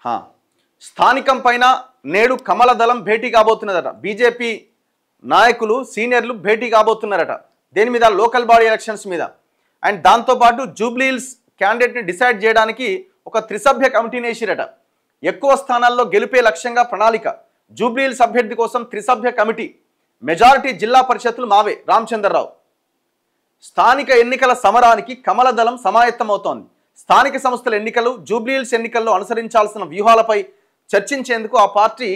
హా స్థానికం పైన నేడు కమల దళం భేటీ కాబోతున్నదట. బీజేపీ నాయకులు సీనియర్లు భేటీ కాబోతున్నారట. దేని మీద? లోకల్ బాడీ ఎలక్షన్స్ మీద. అండ్ దాంతోపాటు జూబ్లీ హిల్స్ క్యాండిడేట్ని డిసైడ్ చేయడానికి ఒక త్రిసభ్య కమిటీని వేసిరట. ఎక్కువ స్థానాల్లో గెలిపే లక్ష్యంగా ప్రణాళిక. జూబ్లీ హిల్స్ అభ్యర్థి కోసం త్రిసభ్య కమిటీ. మెజారిటీ జిల్లా పరిషత్తులు మావే. రామచంద్రరావు. స్థానిక ఎన్నికల సమరానికి కమల దళం సమాయత్తమవుతోంది. స్థానిక సంస్థల ఎన్నికలు, జూబ్లీ హిల్స్ ఎన్నికల్లో అనుసరించాల్సిన వ్యూహాలపై చర్చించేందుకు ఆ పార్టీ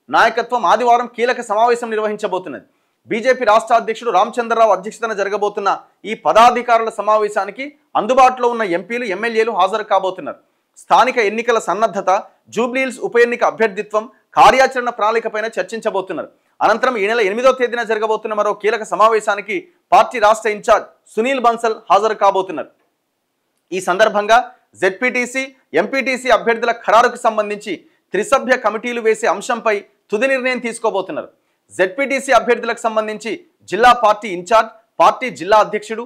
నాయకత్వం ఆదివారం కీలక సమావేశం నిర్వహించబోతున్నది. బీజేపీ రాష్ట్ర అధ్యక్షుడు రామచంద్రరావు అధ్యక్షతన జరగబోతున్న ఈ పదాధికారుల సమావేశానికి అందుబాటులో ఉన్న ఎంపీలు, ఎమ్మెల్యేలు హాజరు కాబోతున్నారు. స్థానిక ఎన్నికల సన్నద్ధత, జూబ్లీ హిల్స్ ఉప ఎన్నిక అభ్యర్థిత్వం, కార్యాచరణ ప్రణాళికపైన చర్చించబోతున్నారు. అనంతరం ఈ నెల 8వ తేదీన జరగబోతున్న మరో కీలక సమావేశానికి పార్టీ రాష్ట్ర ఇన్ఛార్జ్ సునీల్ బన్సల్ హాజరు కాబోతున్నారు. ఈ సందర్భంగా జెడ్పీటీసీ, ఎంపీటీసీ అభ్యర్థుల ఖరారుకు సంబంధించి త్రిసభ్య కమిటీలు వేసే అంశంపై తుది నిర్ణయం తీసుకోబోతున్నారు. జెడ్పీటీసీ అభ్యర్థులకు సంబంధించి జిల్లా పార్టీ ఇన్ఛార్జ్, పార్టీ జిల్లా అధ్యక్షుడు,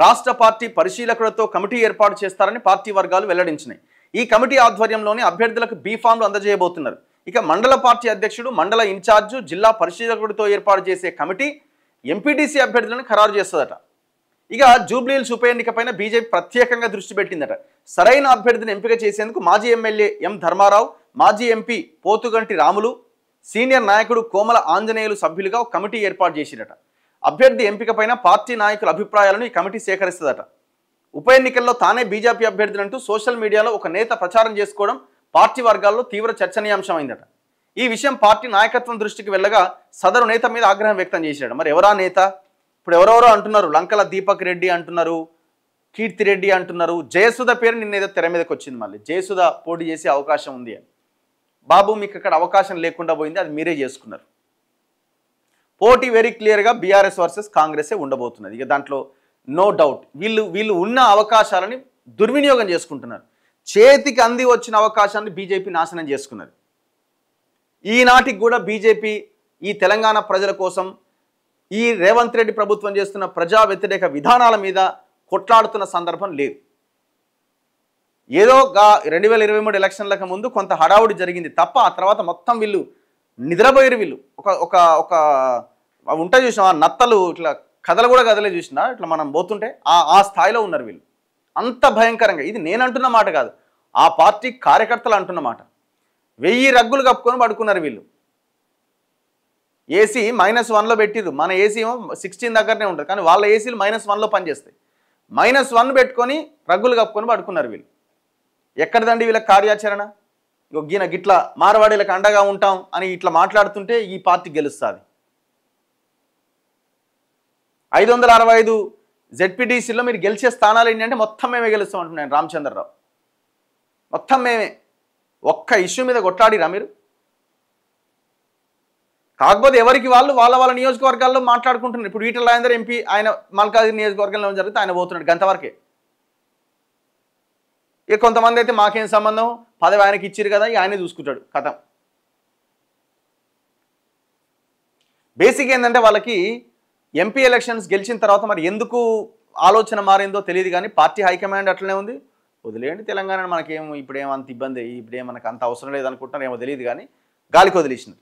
రాష్ట్ర పార్టీ పరిశీలకులతో కమిటీ ఏర్పాటు చేస్తారని పార్టీ వర్గాలు వెల్లడించినాయి. ఈ కమిటీ ఆధ్వర్యంలోనే అభ్యర్థులకు బీఫామ్లు అందజేయబోతున్నారు. ఇక మండల పార్టీ అధ్యక్షుడు, మండల ఇన్ఛార్జు, జిల్లా పరిశీలకుడితో ఏర్పాటు చేసే కమిటీ ఎంపీటీసీ అభ్యర్థులను ఖరారు చేస్తుందట. ఇక జూబ్లీ హిల్స్ ఉప ఎన్నికపైన బీజేపీ ప్రత్యేకంగా దృష్టి పెట్టిందట. సరైన అభ్యర్థిని ఎంపిక చేసేందుకు మాజీ ఎమ్మెల్యే ఎం ధర్మారావు, మాజీ ఎంపీ పోతుగంటి రాములు, సీనియర్ నాయకుడు కోమల ఆంజనేయులు సభ్యులుగా ఒక కమిటీ ఏర్పాటు చేసిరట. అభ్యర్థి ఎంపికపైన పార్టీ నాయకుల అభిప్రాయాలను ఈ కమిటీ సేకరిస్తుందట. ఉప ఎన్నికల్లో తానే బీజేపీ అభ్యర్థులంటూ సోషల్ మీడియాలో ఒక నేత ప్రచారం చేసుకోవడం పార్టీ వర్గాల్లో తీవ్ర చర్చనీయాంశమైందట. ఈ విషయం పార్టీ నాయకత్వం దృష్టికి వెళ్ళగా సదరు నేత మీద ఆగ్రహం వ్యక్తం చేశాడు. మరి ఎవరా నేత? ఇప్పుడు ఎవరెవరో అంటున్నారు. లంకల దీపక్ రెడ్డి అంటున్నారు, కీర్తిరెడ్డి అంటున్నారు. జయసుధ పేరు నిన్నేదో తెర మీదకి వచ్చింది. మళ్ళీ జయసుధ పోటీ చేసే అవకాశం ఉంది అని. బాబు, మీకు అక్కడ అవకాశం లేకుండా పోయింది, అది మీరే చేసుకున్నారు. పోటీ వెరీ క్లియర్గా బీఆర్ఎస్ వర్సెస్ కాంగ్రెసే ఉండబోతున్నది. ఇక దాంట్లో నో డౌట్. వీళ్ళు ఉన్న అవకాశాలని దుర్వినియోగం చేసుకుంటున్నారు. చేతికి అంది వచ్చిన అవకాశాన్ని బీజేపీ నాశనం చేసుకున్నది. ఈనాటికి కూడా బీజేపీ ఈ తెలంగాణ ప్రజల కోసం, ఈ రేవంత్ రెడ్డి ప్రభుత్వం చేస్తున్న ప్రజా వ్యతిరేక విధానాల మీద కొట్లాడుతున్న సందర్భం లేదు. ఏదో 2023 ఎలక్షన్లకు ముందు కొంత హడావుడి జరిగింది తప్ప ఆ తర్వాత మొత్తం వీళ్ళు నిద్రపోయారు. వీళ్ళు ఒక ఉంటాయి చూసినా, నత్తలు ఇట్లా కథలు కూడా కదలే చూసినా, ఇట్లా మనం పోతుంటే ఆ స్థాయిలో ఉన్నారు వీళ్ళు. అంత భయంకరంగా. ఇది నేను అంటున్న మాట కాదు, ఆ పార్టీ కార్యకర్తలు అంటున్న మాట. 1000 రగ్గులు కప్పుకొని పడుకున్నారు వీళ్ళు. ఏసీ -1లో పెట్టిరు. మన ఏసీ ఏమో 16 దగ్గరనే ఉంటుంది, కానీ వాళ్ళ ఏసీలు -1లో పనిచేస్తాయి. -1 పెట్టుకొని రగ్గులు కప్పుకొని పడుకున్నారు వీళ్ళు. ఎక్కడిదండి వీళ్ళ కార్యాచరణ? గిన గిట్లా మార్వాడీలకు అండగా ఉంటాం అని ఇట్లా మాట్లాడుతుంటే ఈ పార్టీ గెలుస్తుంది. 565 జెడ్పీటీసీలో మీరు గెలిచే స్థానాలు ఏంటంటే మొత్తం మేమే గెలుస్తాం అంటున్నాను రామచంద్రరావు. మొత్తం మేమే. ఒక్క ఇష్యూ మీద కొట్లాడిరా మీరు? కాకపోతే ఎవరికి వాళ్ళు వాళ్ళ నియోజకవర్గాల్లో మాట్లాడుకుంటున్నారు. ఇప్పుడు ఈటల రాజేందర్ ఎంపీ, ఆయన మల్కాజ్గిరి నియోజకవర్గంలో జరిగితే ఆయన పోతున్నాడు, గంతవరకే. ఇక కొంతమంది అయితే మాకేం సంబంధం, పదవి ఆయనకి ఇచ్చిరు కదా, ఆయనే చూసుకుంటాడు కథ. బేసిక్ ఏంటంటే వాళ్ళకి ఎంపీ ఎలక్షన్స్ గెలిచిన తర్వాత మరి ఎందుకు ఆలోచన మారిందో తెలియదు, కానీ పార్టీ హైకమాండ్ అట్లనే ఉంది. వదిలేయండి తెలంగాణ, మనకేం ఇప్పుడేమంత ఇబ్బంది, ఇప్పుడేం మనకు అంత అవసరం లేదనుకుంటున్నారు, ఏమో తెలియదు, కానీ గాలికి వదిలేసినారు.